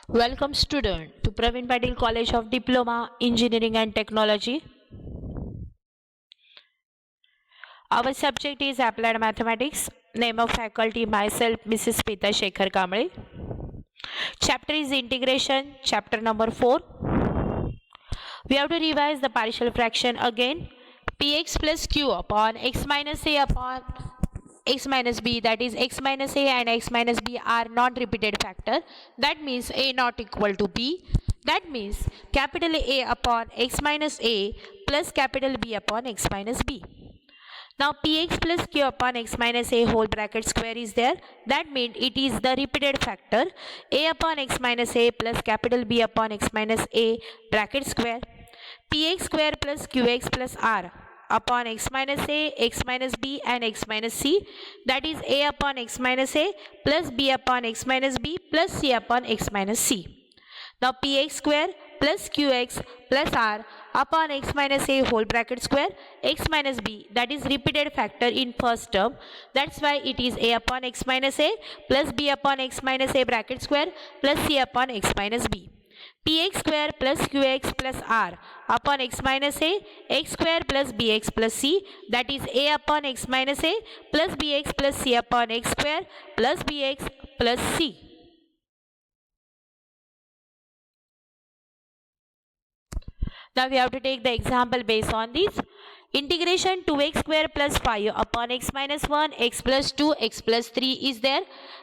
Welcome student to Praveen Patil College of Diploma, Engineering and Technology. Our subject is Applied Mathematics. Name of faculty myself Mrs. Pita Shekhar Kamble. Chapter is Integration, chapter number 4. We have to revise the partial fraction again. Px plus q upon x minus a upon x minus b, that is x minus a and x minus b are non-repeated factor. That means a not equal to b. That means capital A upon x minus a plus capital B upon x minus b. Now px plus q upon x minus a whole bracket square is there. That means it is the repeated factor a upon x minus a plus capital B upon x minus a bracket square. Px square plus qx plus r upon x minus a, x minus b and x minus c, that is a upon x minus a plus b upon x minus b plus c upon x minus c. Now px square plus qx plus r upon x minus a whole bracket square x minus b, that is repeated factor in first term. That's why it is a upon x minus a plus b upon x minus a bracket square plus c upon x minus b. Px square plus qx plus r upon x minus a, x square plus bx plus c, that is a upon x minus a plus bx plus c upon x square plus bx plus c. Now we have to take the example based on this. Integration 2x square plus 5 upon x minus 1, x plus 2, x plus 3 is there.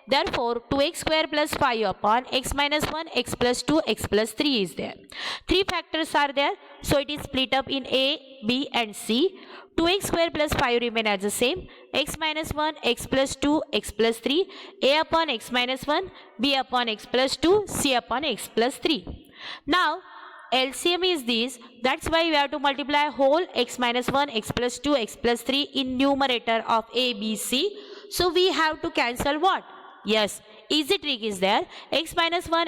Therefore, 2x square plus 5 upon x minus 1, x plus 2, x plus 3 is there. Three factors are there. So, it is split up in A, B and C. 2x square plus 5 remain as the same. X minus 1, x plus 2, x plus 3. A upon x minus 1, B upon x plus 2, C upon x plus 3. Now, LCM is this, that's why we have to multiply whole x minus 1, x plus 2, x plus 3 in numerator of A, B, C. So we have to cancel what? Yes, easy trick is there. X minus 1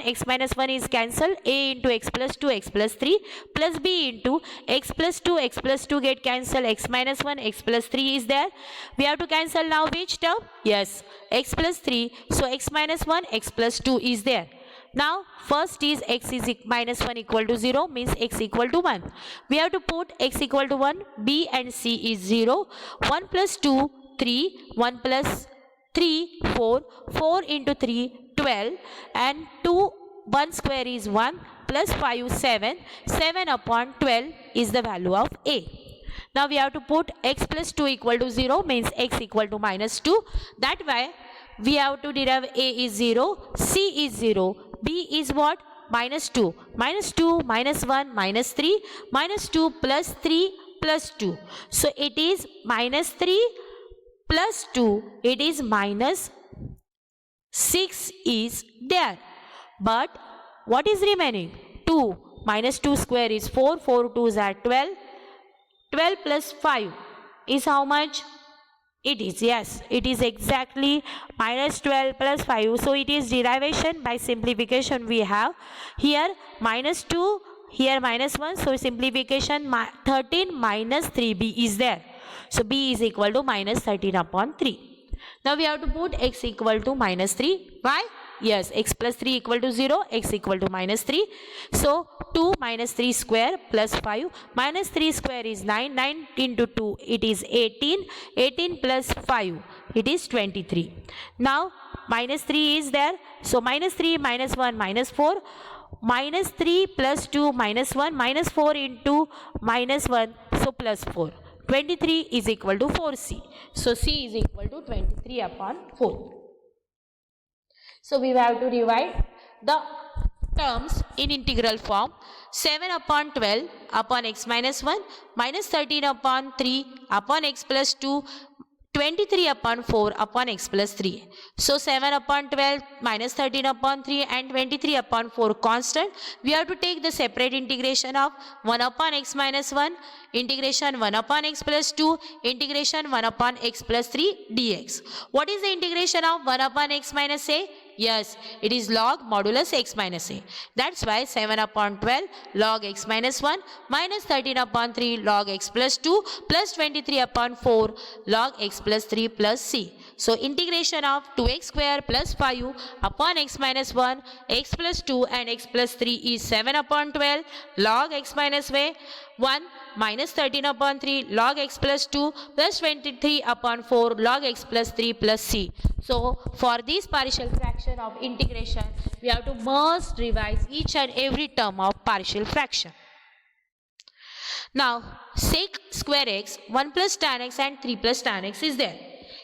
is cancelled. A into x plus 2, x plus 3 plus B into x plus 2 get cancelled. X minus 1, x plus 3 is there. We have to cancel now which term? Yes, x plus 3. So x minus 1, x plus 2 is there. Now first is x is minus 1 equal to 0, means x equal to 1. We have to put x equal to 1, b and c is 0. 1 plus 2, 3, 1 plus 3, 4, 4 into 3, 12 and 2, 1 square is 1 plus 5, 7. 7 upon 12 is the value of a. Now we have to put x plus 2 equal to 0, means x equal to minus 2. That way we have to derive a is 0, c is 0, b is what? Minus 2. Minus 2, minus 1, minus 3, minus 2 plus 3 plus 2. So it is minus 3 plus 2, it is minus 6 is there. But what is remaining? 2. Minus 2 square is 4, 4 2s are 12. 12 plus 5 is how much? It is, yes, it is exactly minus 12 plus 5. So it is derivation by simplification we have. Here minus 2, here minus 1. So simplification 13 minus 3b is there. So b is equal to minus 13 upon 3. Now we have to put x equal to minus 3. Why? Yes, x plus 3 equal to 0, x equal to minus 3. So 2 minus 3 square plus 5. Minus 3 square is 9. 9 into 2, it is 18. 18 plus 5, it is 23. Now minus 3 is there. So minus 3, minus 1, minus 4. Minus 3 plus 2, minus 1. Minus 4 into minus 1, so plus 4. 23 is equal to 4c. So c is equal to 23 upon 4. So we have to divide the terms in integral form. 7 upon 12 upon x minus 1 minus 13 upon 3 upon x plus 2, 23 upon 4 upon x plus 3. So 7 upon 12 minus 13 upon 3 and 23 upon 4 constant. We have to take the separate integration of 1 upon x minus 1, integration 1 upon x plus 2, integration 1 upon x plus 3 dx. What is the integration of 1 upon x minus a? Yes, it is log modulus x minus a. That's why 7 upon 12 log x minus 1 minus 13 upon 3 log x plus 2 plus 23 upon 4 log x plus 3 plus c. So integration of 2x square plus 5 upon x minus 1, x plus 2 and x plus 3 is 7 upon 12 log x minus 1 minus 13 upon 3 log x plus 2 plus 23 upon 4 log x plus 3 plus c. So for this partial fraction of integration, we have to must revise each and every term of partial fraction. Now sec square x, 1 plus tan x and 3 plus tan x is there.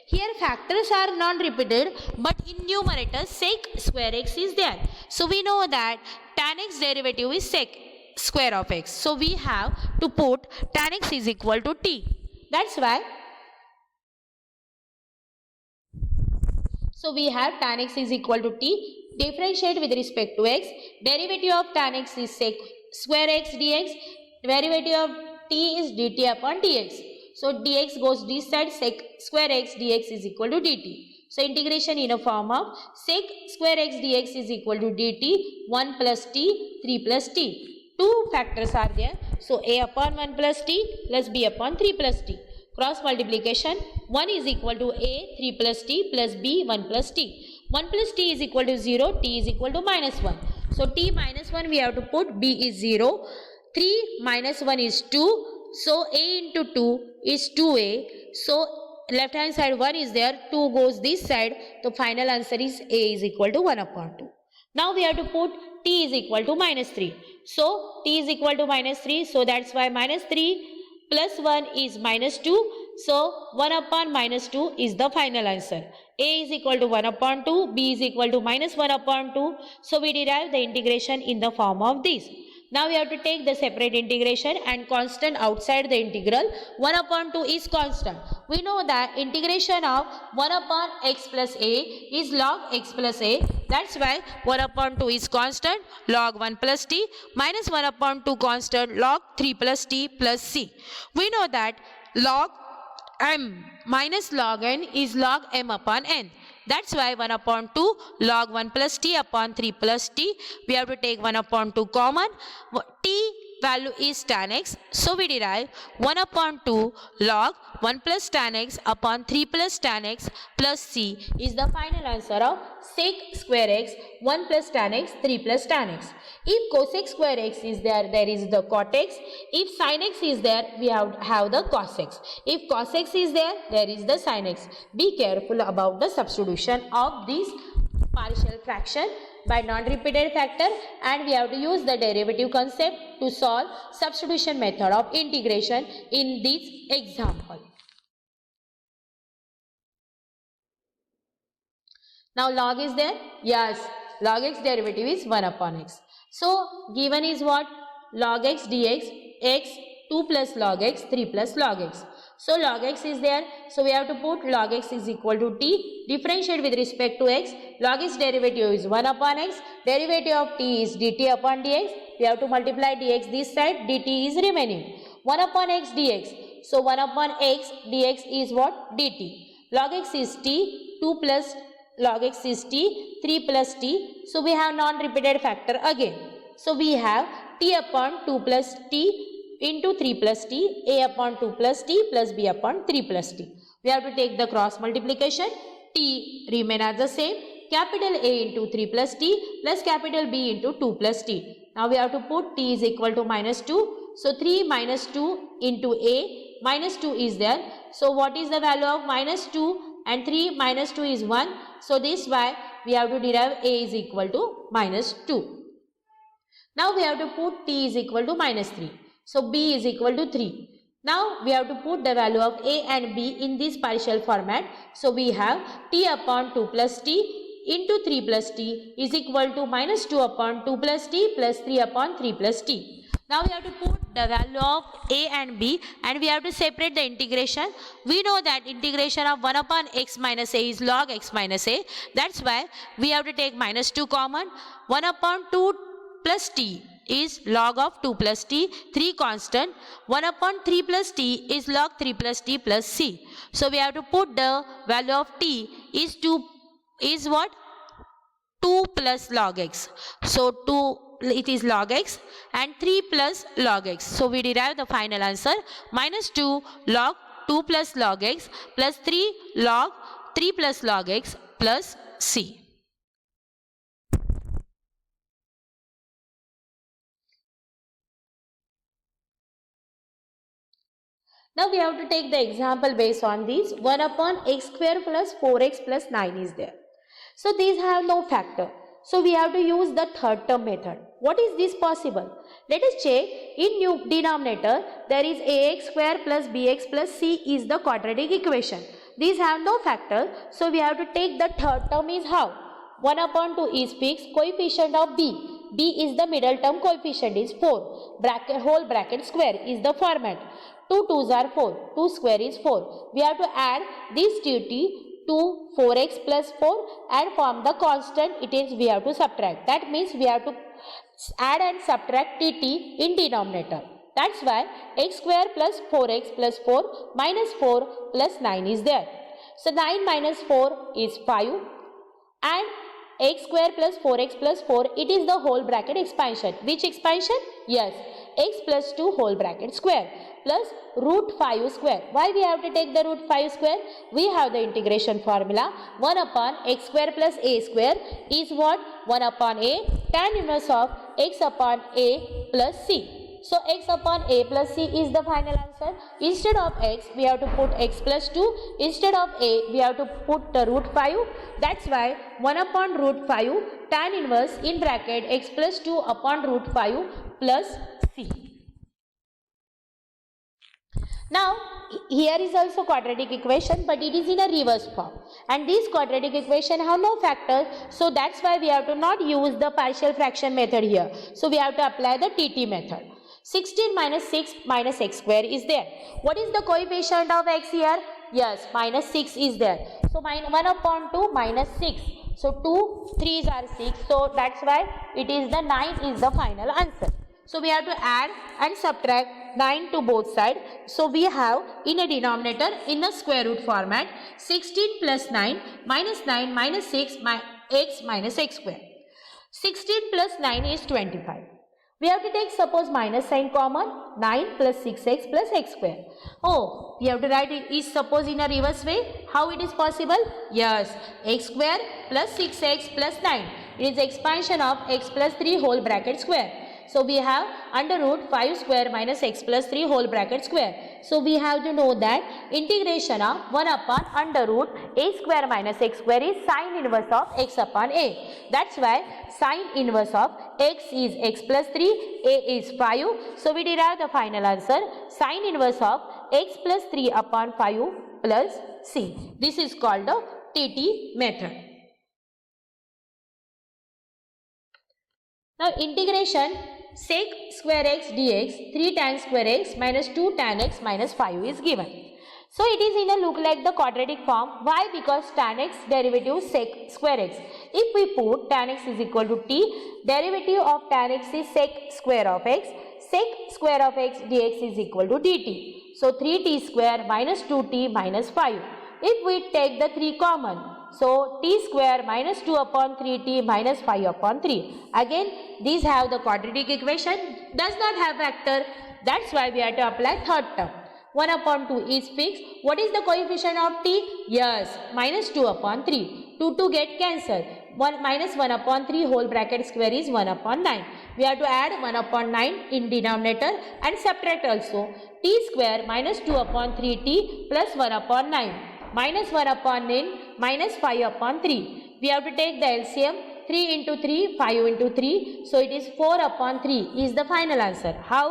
Here factors are non-repeated, but in numerator sec square x is there. So we know that tan x derivative is sec square of x. So we have to put tan x is equal to t. That's why. So we have tan x is equal to t. Differentiate with respect to x. Derivative of tan x is sec square x dx. Derivative of t is dt upon dx. So dx goes this side, sec square x dx is equal to dt. So integration in a form of sec square x dx is equal to dt, 1 plus t, 3 plus t. Two factors are there. So a upon 1 plus t plus b upon 3 plus t. Cross multiplication, 1 is equal to a, 3 plus t plus b, 1 plus t. 1 plus t is equal to 0, t is equal to minus 1. So t minus 1 we have to put, b is 0, 3 minus 1 is 2. So a into 2 is 2a. So left hand side 1 is there, 2 goes this side. The final answer is a is equal to 1 upon 2. Now we have to put t is equal to minus 3. So t is equal to minus 3. So that's why minus 3 plus 1 is minus 2. So 1 upon minus 2 is the final answer. A is equal to 1 upon 2. B is equal to minus 1 upon 2. So we derive the integration in the form of this. Now we have to take the separate integration and constant outside the integral. 1 upon 2 is constant. We know that integration of 1 upon x plus a is log x plus a. That's why 1 upon 2 is constant, log 1 plus t, minus 1 upon 2 constant, log 3 plus t plus c. We know that log m minus log n is log m upon n. That's why 1 upon 2 log 1 plus t upon 3 plus t. We have to take 1 upon 2 common. T value is tan x. So we derive 1 upon 2 log 1 plus tan x upon 3 plus tan x plus c is the final answer of sec square x, 1 plus tan x, 3 plus tan x. If cosec square x is there, there is the cot x. If sin x is there, we have the cos x. If cos x is there, there is the sin x. Be careful about the substitution of this partial fraction by non-repeated factor, and we have to use the derivative concept to solve substitution method of integration in this example. Now log is there? Yes, log x derivative is 1 upon x. So given is what? Log x dx, x 2 plus log x, 3 plus log x. So log x is there. So we have to put log x is equal to t. Differentiate with respect to x. Log x derivative is 1 upon x. Derivative of t is dt upon dx. We have to multiply dx this side. dt is remaining. 1 upon x dx. So 1 upon x dx is what? dt. Log x is t. 2 plus log x is t, 3 plus t. So we have non-repeated factor again. So we have t upon 2 plus t into 3 plus t, a upon 2 plus t plus b upon 3 plus t. We have to take the cross multiplication. T remain as the same. Capital A into 3 plus t plus capital B into 2 plus t. Now we have to put t is equal to minus 2. So 3 minus 2 into a, minus 2 is there. So what is the value of minus 2? And 3 minus 2 is 1. So this why we have to derive a is equal to minus 2. Now we have to put t is equal to minus 3. So b is equal to 3. Now we have to put the value of a and b in this partial format. So we have t upon 2 plus t into 3 plus t is equal to minus 2 upon 2 plus t plus 3 upon 3 plus t. Now we have to put the value of a and b, and we have to separate the integration. We know that integration of 1 upon x minus a is log x minus a. That's why we have to take minus 2 common. 1 upon 2 plus t is log of 2 plus t, 3 constant. 1 upon 3 plus t is log 3 plus t plus c. So we have to put the value of t is what? 2 plus log x. So 2 it is log x and 3 plus log x. So we derive the final answer minus 2 log 2 plus log x plus 3 log 3 plus log x plus c. Now we have to take the example based on these. 1 upon x square plus 4x plus 9 is there. So these have no factor. So we have to use the third term method. What is this possible? Let us check. In denominator there is ax square plus bx plus c is the quadratic equation. These have no factor. So we have to take the third term is how? 1 upon 2 is fixed. Coefficient of b. b is the middle term, coefficient is 4. Bracket, whole bracket square is the format. 2 2s are 4. 2 square is 4. We have to add this to 4x plus 4 and from the constant it is we have to subtract. That means we have to add and subtract tt in denominator. That's why x square plus 4x plus 4 minus 4 plus 9 is there. So 9 minus 4 is 5 and x square plus 4x plus 4 it is the whole bracket expansion. Which expansion? Yes, x plus 2 whole bracket square plus root 5 square. Why we have to take the root 5 square? We have the integration formula 1 upon x square plus a square is what? 1 upon a tan inverse of x upon a plus c. So x upon a plus c is the final answer. Instead of x we have to put x plus 2. Instead of a we have to put the root 5. That's why 1 upon root 5 tan inverse in bracket x plus 2 upon root 5 plus c. Now here is also quadratic equation but it is in a reverse form and this quadratic equation have no factors, so that's why we have to not use the partial fraction method here. So we have to apply the TT method. 16 minus 6 minus x square is there. What is the coefficient of x here? Yes, minus 6 is there. So 1 upon 2 minus 6. So 2 3s are 6. So that's why it is the 9 is the final answer. So we have to add and subtract 9 to both sides. So we have in a denominator in a square root format 16 plus 9 minus 6 x minus x square. 16 plus 9 is 25. We have to take suppose minus sign common 9 plus 6x plus x square. Oh, we have to write it is suppose in a reverse way. How it is possible? Yes, x square plus 6x plus 9. It is expansion of x plus 3 whole bracket square. So we have under root 5 square minus x plus 3 whole bracket square. So we have to know that integration of 1 upon under root a square minus x square is sine inverse of x upon a. That's why sine inverse of x is x plus 3, a is 5. So we derive the final answer sine inverse of x plus 3 upon 5 plus c. This is called the TT method. Now integration sec square x dx 3 tan square x minus 2 tan x minus 5 is given. So it is in a look like the quadratic form. Why? Because tan x derivative sec square x. If we put tan x is equal to t, derivative of tan x is sec square of x. Sec square of x dx is equal to dt. So 3t square minus 2t minus 5. If we take the 3 common, so t square minus 2 upon 3t minus 5 upon 3. Again, these have the quadratic equation, does not have factor. That's why we have to apply third term. 1 upon 2 is fixed. What is the coefficient of t? Yes, minus 2 upon 3. 2 get cancelled. 1 minus 1 upon 3 whole bracket square is 1 upon 9. We have to add 1 upon 9 in denominator and subtract also. T square minus 2 upon 3t plus 1 upon 9. Minus 1 upon 9 minus 5 upon 3. We have to take the LCM. 3 into 3, 5 into 3. So it is 4 upon 3 is the final answer. How?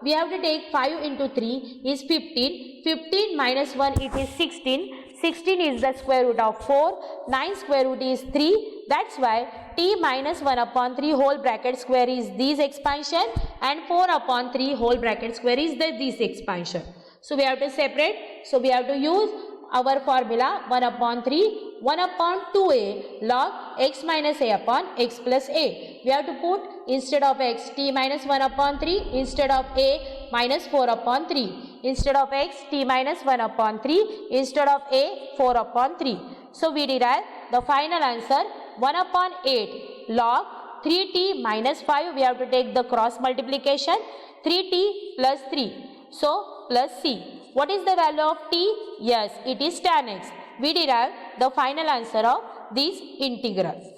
We have to take 5 into 3 is 15. 15 minus 1 it is 16. 16 is the square root of 4. 9 square root is 3. That's why t minus 1 upon 3 whole bracket square is this expansion and 4 upon 3 whole bracket square is this expansion. So we have to separate. So we have to use our formula 1 upon 3. 1 upon 2a log x minus a upon x plus a. We have to put instead of x t minus 1 upon 3, instead of a minus 4 upon 3. Instead of x t minus 1 upon 3, instead of a 4 upon 3. So we derive the final answer 1 upon 8 log 3t minus 5. We have to take the cross multiplication. 3t plus 3. So plus c. What is the value of t? Yes, it is tan x. We derive the final answer of this integral.